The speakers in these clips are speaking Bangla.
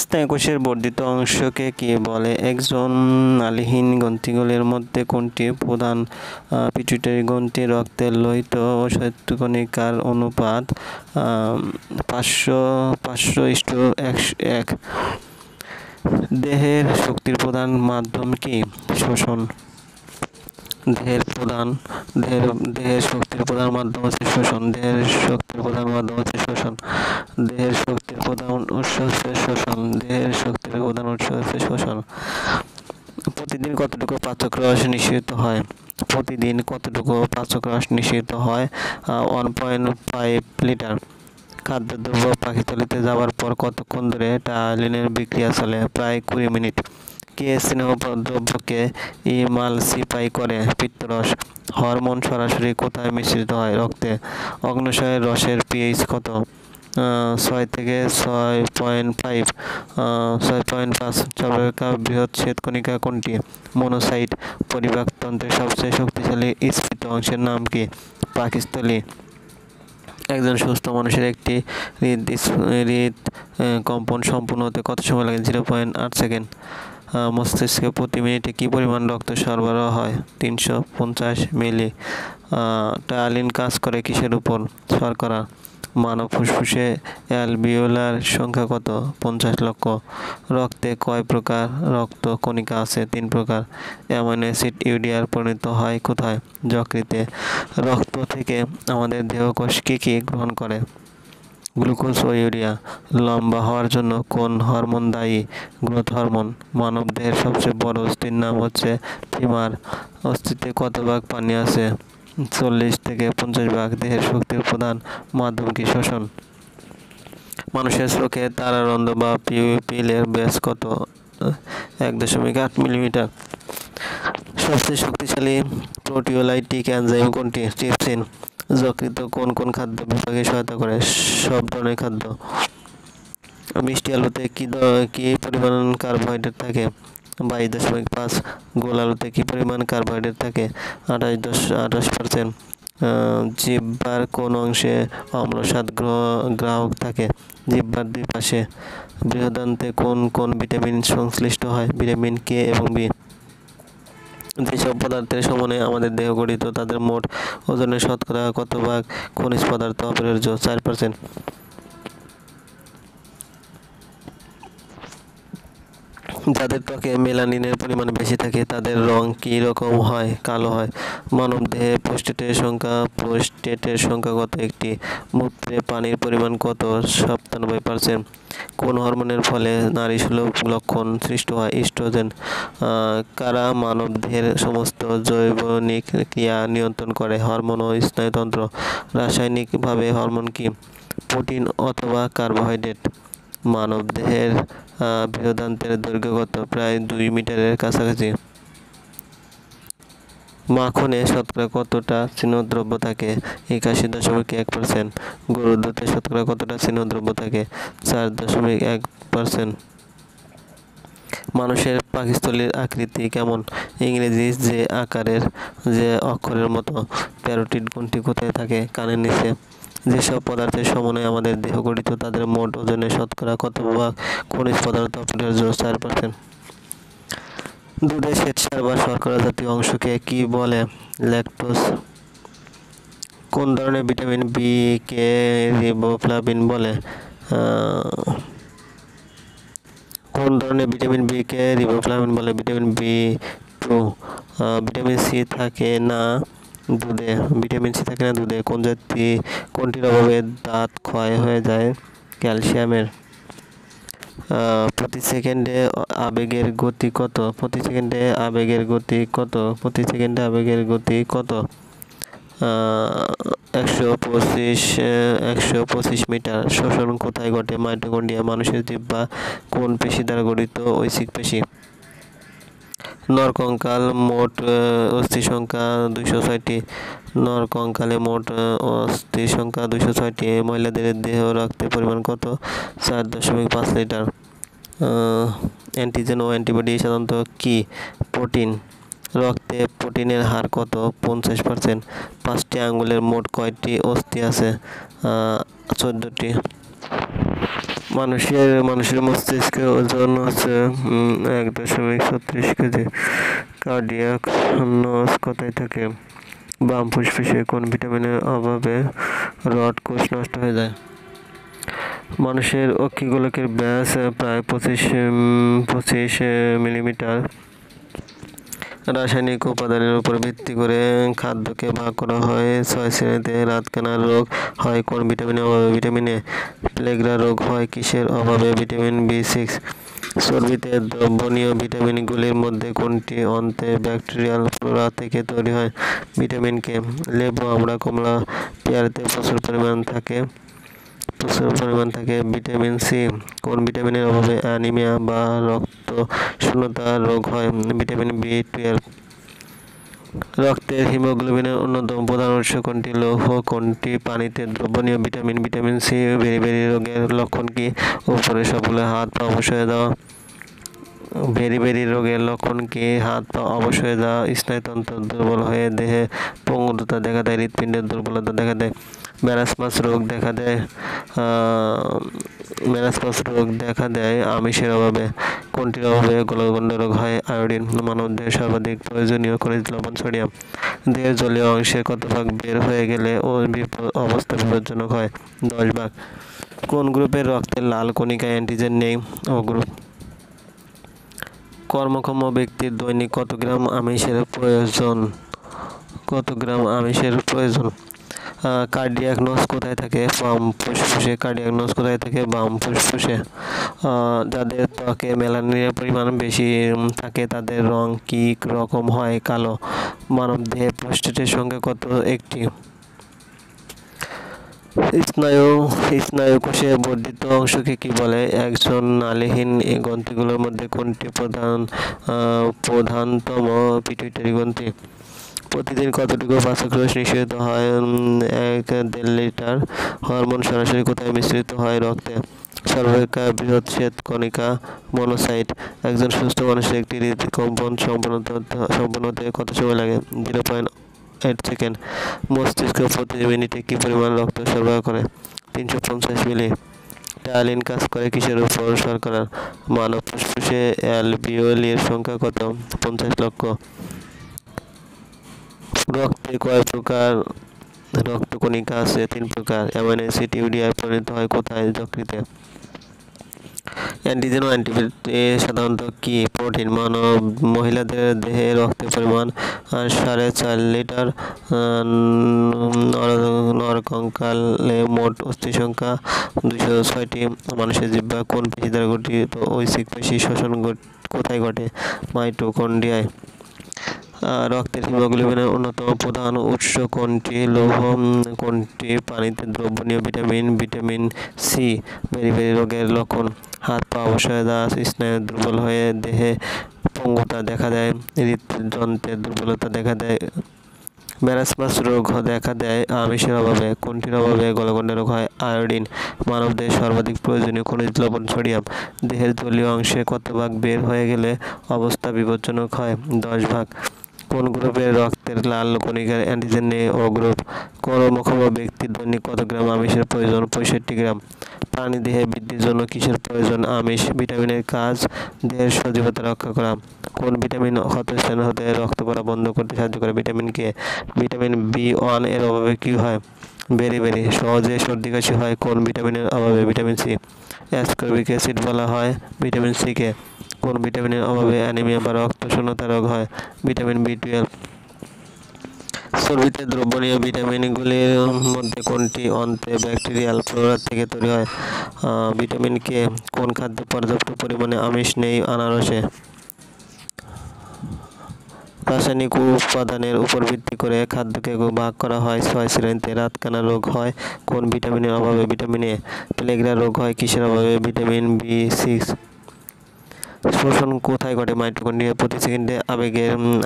স্নায়ুকোষের বর্ধিত অংশকে কি বলে? একজন নালীহীন গ্রন্থিগুলির মধ্যে কোনটি প্রধান? পিটুইটারি গ্রন্থি। রক্তের লোহিত ও শ্বেতকণিকার অনুপাত 500:1 দেহের শক্তির প্রধান মাধ্যম কি? শোষণ। দেহের শক্তির প্রধান মাধ্যম হচ্ছে শোষণ। দেহের শক্তির প্রধান উৎস হচ্ছে শোষণ। প্রতিদিন কতটুকু পাচক রস নিঃসৃত হয়? 1.5 লিটার। খাদ্যদ্রব্য পাকস্থলীতে যাওয়ার পর কতক্ষণ ধরে টায়ালিনের বিক্রিয়া চলে? প্রায় 20 মিনিট। কে স্নেহদ্রব্যকে ইমালসিফাই করে? পিত্তরস। হরমোন সরাসরি কোথায় মিশ্রিত হয়? রক্তে। অগ্ন্যাশয়ের রসের পিএইচ কত? 6 থেকে 6.5। 6.5। সর্বাপেক্ষা বৃহৎ শ্বেতকণিকা কোনটি? মনোসাইট। পরিপাকতন্ত্রের সবচেয়ে শক্তিশালী স্ফীত অংশের নাম কি? পাকস্থলী। একজন সুস্থ মানুষের একটি হৃদকম্পন সম্পূর্ণ হতে কত সময় লাগে? 0.8 সেকেন্ড। মস্তিষ্কে প্রতি মিনিটে কি পরিমাণ রক্ত সরবরাহ হয়? 350 মিলি। টায়ালিন কাজ করে কিসের উপর? শর্করা। মানব ফুসফুসে অ্যালভিওলার সংখ্যা কত? 50 লক্ষ। রক্তে কয় প্রকার রক্ত কণিকা আছে? 3 প্রকার। অ্যামাইনো অ্যাসিড ইউরিয়ায় পরিণত হয় কোথায়? যকৃতে। রক্ত থেকে আমাদের দেহকোষ কি গ্রহণ করে? গ্লুকোজ ও ইউরিয়া। লম্বা হওয়ার জন্য কোন হরমোন দায়ী? Growth hormone. মানবদেহের সবচেয়ে বড় অস্থির নাম হচ্ছে ফিমার। অস্থিতে কত ভাগ পানি আছে? 40 থেকে 50 ভাগ। দেহের শক্তির প্রধান মাধ্যম কি? শোষণ। মানুষের চোখে তারারন্ধ্র বা পিউপিলের ব্যাস কত? 1.8 মিলিমিটার। সবচেয়ে শক্তিশালী প্রোটিওলাইটিক এনজাইম কোনটি? ট্রিপসিন। যকৃৎ কোন খাদ্য বিভাগে সহায়তা করে? সব ধরনের খাদ্য। মিষ্টি আলুতে কি পরিমাণ কার্বোহাইড্রেট থাকে? 22.5। গোল আলুতে কি পরিমাণ কার্বোহাইড্রেট থাকে? 28%। জিহ্বার কোন অংশে অম্লস্বাদ গ্রাহক থাকে? জিহ্বার দুই পাশে। বৃহদান্ত্রে কোন ভিটামিন সংশ্লিষ্ট হয়? ভিটামিন কে এবং বি। যেসব পদার্থের সমন্বয়ে আমাদের দেহ গঠিত তাদের মোট ওজনের শতকরা কত ভাগ খনিজ পদার্থ অপরিহার্য? 4%। যাদের ত্বকে মেলানিনের পরিমাণ বেশি থাকে তাদের রং কি রকম হয়? কালো হয়। মানবদেহে প্রোস্টেটের সংখ্যা কত? একটি। মূত্রে পানির পরিমাণ কত? 97%। কোন হরমোনের ফলে নারীসুলভ লক্ষণ সৃষ্টি হয়? ইস্ট্রোজেন। কারা মানবদেহের সমস্ত জৈবনিক ক্রিয়া নিয়ন্ত্রণ করে? হরমোন ও স্নায়ুতন্ত্র। রাসায়নিকভাবে হরমোন কি? প্রোটিন অথবা কার্বোহাইড্রেট। মানবদেহের বৃহদান্ত্রের দৈর্ঘ্য কত? প্রায় 2 মিটারের কাছাকাছি। মাখনে শতকরা কতটা স্নেহদ্রব্য থাকে? 81.1%। গরুর দুধে শতকরা কতটা স্নেহদ্রব্য থাকে? 4.1%। মানুষের পাকস্থলীর আকৃতি কেমন? ইংরেজি যে অক্ষরের মতো। প্যারোটিড গ্রন্থি কোথায় থাকে? কানের নিচে। যেসব পদার্থের সমন্বয়ে আমাদের দেহ গঠিত তাদের মোট ওজনের শতকরা কত ভাগ খনিজ পদার্থ অপরিহার্য? 4%। দুধে শ্বেতসার বা শর্করা জাতীয় অংশকে কি বলে? ল্যাকটোজ। কোন ধরনের ভিটামিন বি কে রিবোফ্লাভিন বলে? Vitamin B2. ভিটামিন সি থাকে না দুধে। কোনটির অভাবে দাঁত ক্ষয় হয়ে যায়? ক্যালসিয়ামের। প্রতি সেকেন্ডে আবেগের গতি কত? 125 মিটার। শ্বসন কোথায় ঘটে? মাইটোকন্ড্রিয়া। মানুষের জিহ্বা কোন পেশি দ্বারা গঠিত? ঐচ্ছিক পেশি। নরকঙ্কাল মোট অস্থি সংখ্যা 206টি। নরকঙ্কালে মোট অস্থি সংখ্যা 206টি। মহিলাদের দেহ রক্তের পরিমাণ কত? 4.5 লিটার। অ্যান্টিজেন ও অ্যান্টিবডি সাধারণত কি? প্রোটিন। রক্তে প্রোটিনের হার কত? 50%। 5টি আঙ্গুলের মোট কয়টি অস্থি আছে? 14টি। মানুষের মস্তিষ্কের ওজন হচ্ছে 1.36 কেজি। কার্ডিয়াক নস কোথায় থাকে? বাম ফুসফুসে। কোন ভিটামিনের অভাবে রড কোষ নষ্ট হয়ে যায়? মানুষের অক্ষিগোলকের ব্যাস প্রায় 25 মিলিমিটার। রাসায়নিক উপাদানের উপর ভিত্তি করে খাদ্যকে ভাগ করা হয় 6 শ্রেণীতে। রাতকানা রোগ হয় কোন ভিটামিনের অভাবে? Vitamin A. প্লেগরা রোগ হয় কিসের অভাবে? ভিটামিন বি6। চর্বিতে দ্রবণীয় ভিটামিনগুলির মধ্যে কোনটি অন্তে ব্যাকটেরিয়াল ফ্লোরা থেকে তৈরি হয়? Vitamin K. লেবু, আমড়া, কমলা, পেয়ারাতে প্রচুর পরিমাণ থাকে ভিটামিন সি। কোন ভিটামিনের অভাবে অ্যানিমিয়া বা রক্ত শূন্যতা রোগ হয়? ভিটামিন বি12। রক্তের হিমোগ্লোবিনের অন্যতম প্রধান উৎস কোনটি? লৌহ। কোনটি পানিতে দ্রবণীয় ভিটামিন? Vitamin C. বেরি রোগের লক্ষণ কি? উপরে সবগুলো হাত পা অবশ হয়ে যাওয়া। বেরি রোগের লক্ষণ কি? হাত পা অবশ হয়ে যাওয়া, স্নায়ুতন্ত্র দুর্বল হয়ে দেহে পঙ্গুরতা দেখা দেয়, হৃৎপিণ্ডের দুর্বলতা দেখা দেয়। ম্যারাসমাস রোগ দেখা দেয় আমিষের অভাবে। কোনটির অভাবে? গলগণ্ড রোগ হয়। আয়োডিন। মানবদেহে সর্বাধিক প্রয়োজনীয় খনিজ লবণ সোডিয়াম। দেহের জলীয় অংশের কত ভাগ বের হয়ে গেলে অবস্থা বিপজ্জনক হয়? 10 ভাগ। কোন গ্রুপের রক্তের লাল কণিকায় অ্যান্টিজেন নেই? ও গ্রুপ। কর্মক্ষম ব্যক্তির দৈনিক কত গ্রাম আমিষের প্রয়োজন? কার্ডিয়াক নস কোথায় থাকে? বাম ফুসফুসে। কার্ডিয়াক নস কোথায় থাকে? বাম ফুসফুসে। যাদের ত্বকে মেলানিনের পরিমাণ বেশি থাকে তাদের রং কি রকম হয়? কালো। মানবদেহে প্রোস্টেটের সংখ্যা কত? একটি। স্নায়ু কোষের বর্ধিত অংশকে কি বলে? একজন নালীহীন গ্রন্থিগুলোর মধ্যে কোনটি প্রধানতম? পিটুইটারি গ্রন্থি। প্রতিদিন কতটুকু পাচক রস নিঃসরিত হয়? 1.5 লিটার। হরমোন সরাসরি কোথায় মিশ্রিত হয়? রক্তে। সর্বাপেক্ষা বৃহৎ শ্বেত কণিকা মনোসাইট। একজন সুস্থ মানুষের একটি হৃদকম্পন সম্পন্ন হতে কত সময় লাগে? 0.8 সেকেন্ড। মস্তিষ্ক প্রতি মিনিটে কি পরিমাণ রক্ত সরবরাহ করে? 350 মিলি। টায়ালিন কাজ করে কিসের উপর? শর্করার। মানব ফুসফুসে অ্যালভিওলির সংখ্যা কত? 50 লক্ষ। রক্তে কয় প্রকার রক্তকণিকা আছে? 3 প্রকার। অ্যামাইনো অ্যাসিড ইউরিয়ায় পরিণত হয় কোথায়? যকৃতে। অ্যান্টিজেন ও অ্যান্টিবডি সাধারণত কি? প্রোটিন। মহিলাদের দেহে রক্তের পরিমাণ 4.5 লিটার। নরকঙ্কালে মোট অস্থি সংখ্যা 206টি। মানুষের জিহ্বা কোন পেশি দ্বারা গঠিত? ঐচ্ছিক পেশি। শ্বসন কোথায় ঘটে? মাইটোকন্ড্রিয়ায়। রক্তের হিমোগ্লোবিনের অন্যতম প্রধান উৎস কোনটি? লৌহ। কোনটি পানিতে দ্রবণীয় ভিটামিন? Vitamin C. বেরি রোগের লক্ষণ? হাত পা অবশ হয়ে যাওয়া, স্নায়ু দুর্বল হয়ে দেহে পঙ্গুতা দেখা দেয়, হৃদযন্ত্রের দুর্বলতা দেখা দেয়। ম্যারাসমাস রোগ দেখা দেয় আমিষের অভাবে। কোনটির অভাবে? গলগণ্ড রোগ হয়। আয়োডিন। মানবদেহে সর্বাধিক প্রয়োজনীয় খনিজ লবণ সোডিয়াম। দেহের জলীয় অংশে কত ভাগ বের হয়ে গেলে অবস্থা বিপজ্জনক হয়? 10 ভাগ। কোন গ্রুপের রক্তের লাল কণিকার অ্যান্টিজেন নেই? ও গ্রুপ। কর্মক্ষম ব্যক্তির দৈনিক কত গ্রাম আমিষের প্রয়োজন? 65 গ্রাম। প্রাণীদেহে বৃদ্ধির জন্য কিসের প্রয়োজন? আমিষ। ভিটামিনের কাজ দেহের সজীবতা রক্ষা করা। কোন ভিটামিন ক্ষতস্থান হতে রক্ত পড়া বন্ধ করতে সাহায্য করে? Vitamin K. ভিটামিন বি1 এর অভাবে কি হয়? বেরি সহজে সর্দি কাশি হয় কোন ভিটামিনের অভাবে? Vitamin C. অ্যাসকর্বিক অ্যাসিড বলা হয় ভিটামিন সি কে। কোন ভিটামিনের অভাবে অ্যানিমিয়া বা রক্ত শূন্যতা রোগ হয়? ভিটামিন বি12। চর্বিতে দ্রবণীয় ভিটামিনগুলির মধ্যে কোনটি অন্তে ব্যাকটেরিয়াল ফ্লোরা থেকে তৈরি হয়? Vitamin K. কোন খাদ্যে পর্যাপ্ত পরিমাণে আমিষ নেই? আনারসে। রাসায়নিক উপাদানের উপর ভিত্তি করে খাদ্যকে ভাগ করা হয় 6 শ্রেণীতে। রাতকানা রোগ হয় কোন ভিটামিনের অভাবে? Vitamin A. প্লেগরা রোগ হয় কিসের অভাবে? ভিটামিন বি6। শ্বসন কোথায় ঘটে? মাইটোকন্ড্রিয়া। প্রতি সেকেন্ডে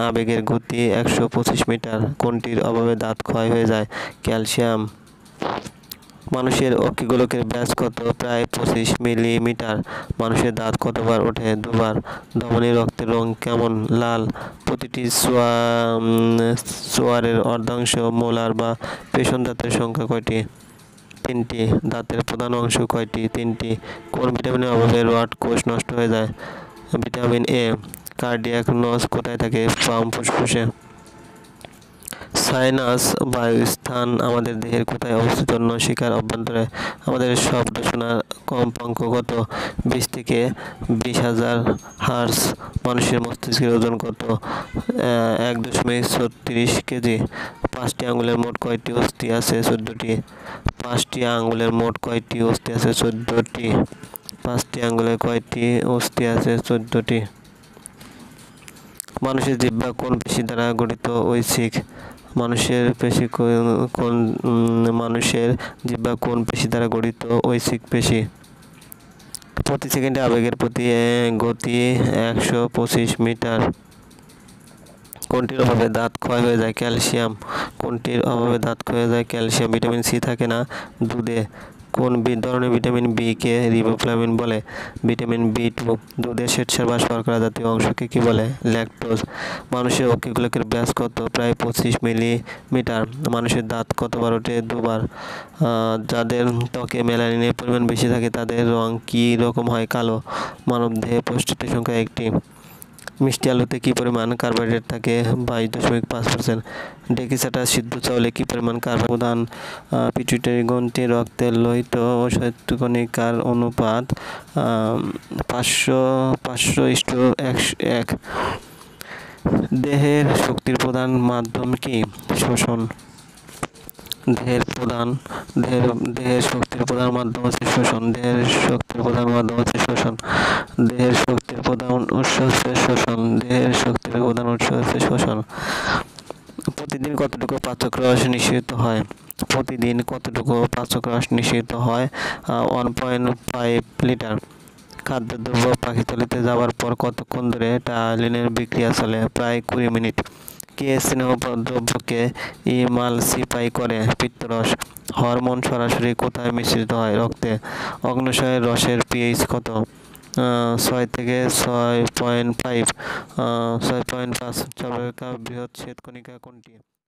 আবেগের গতি 125 মিটার। কোনটির অভাবে দাঁত ক্ষয় হয়ে যায়? ক্যালসিয়াম। মানুষের অক্ষিগোলকের ব্যাস কত? প্রায় 25 মিলিমিটার। মানুষের দাঁত কতবার ওঠে? 2 বার। ধমনী রক্তের রং কেমন? লাল। প্রতিটি চোয়ারের অর্ধাংশ মোলার বা পেষণ দাঁতের সংখ্যা কয়টি? 3টি। দাঁতের প্রধান অংশ কয়টি? 3টি। কোন ভিটামিনের অভাবে রড কোষ নষ্ট হয়ে যায়? Vitamin A. কার্ডিয়াক নস কোথায় থাকে? ফুসফুসে। সাইনাস বায়ুস্থান আমাদের দেহের কোথায় অবস্থিত? নাসিকার অভ্যন্তরে। আমাদের শব্দ শোনার কম্পাঙ্ক কত? 20 থেকে 20,000 হার্জ। মানুষের মস্তিষ্কের ওজন কত? 1.36 কেজি। 5টি আঙ্গুলের মোট কয়টি অস্থি আছে? 14টি। 5টি আঙ্গুলের মোট কয়টি অস্থি আছে? 14টি। 5টি আঙ্গুলে কয়টি অস্থি আছে? 14টি। মানুষের জিহ্বা কোন পেশি দ্বারা গঠিত? ঐচ্ছিক। মানুষের জিহ্বা কোন পেশি দ্বারা গঠিত? ঐচ্ছিক পেশি। প্রতি সেকেন্ডে আবেগের প্রতি গতি 125 মিটার। কোনটির অভাবে দাঁত ক্ষয় হয়ে যায়? ক্যালসিয়াম। কোনটির অভাবে দাঁত ক্ষয় হয়ে যায়? ক্যালসিয়াম। ভিটামিন সি থাকে না দুধে। কোন ধরনের ভিটামিন বি কে রিবোফ্লাভিন বলে? Vitamin B2. দুধের শ্বেতসার বা শর্করা জাতীয় অংশকে কি বলে? ল্যাকটোজ। মানুষের অক্ষিগোলকের ব্যাস কত? প্রায় 25 মিলিমিটার। মানুষের দাঁত কতবার ওঠে? দুবার। যাদের ত্বকে মেলানিনের পরিমাণ বেশি থাকে তাদের রং কী রকম হয়? কালো। মানবদেহে প্রোস্টেটের সংখ্যা 1টি। মিষ্টি আলুতে কি পরিমাণ কার্বোহাইড্রেট থাকে? 22.5%। ডেকিসাটা সিদ্ধ চাউলে কি পরিমাণ কার্বোহাইড্রেট? প্রধান পিটুইটারি গ্রন্থি রক্তের লোহিত ও শ্বেতকণিকার অনুপাত 500:1। দেহের শক্তির প্রধান মাধ্যম কি? শ্বসন। দেহের শক্তির প্রধান মাধ্যম হচ্ছে শ্বসন। দেহের শক্তির প্রধান মাধ্যম হচ্ছে শ্বসন। দেহের শক্তির প্রধান উৎস হচ্ছে শ্বসন। দেহের শক্তির প্রধান উৎস হচ্ছে শ্বসন। প্রতিদিন কতটুকু পাচক রস নিঃসৃত হয়? প্রতিদিন কতটুকু পাচক রস নিঃসৃত হয়? 1.5 লিটার। খাদ্যদ্রব্য পাকস্থলীতে যাওয়ার পর কতক্ষণ ধরে টায়ালিনের বিক্রিয়া চলে? প্রায় 20 মিনিট। কে স্নেহদ্রব্যকে ইমালসিফাই করে? পিত্তরস। হরমোন সরাসরি কোথায় মিশ্রিত হয়? রক্তে। অগ্ন্যাশয়ের রসের পিএইচ কত? 6 থেকে 6.5। 6.5। সর্বাপেক্ষা বৃহৎ শ্বেতকণিকা কোনটি?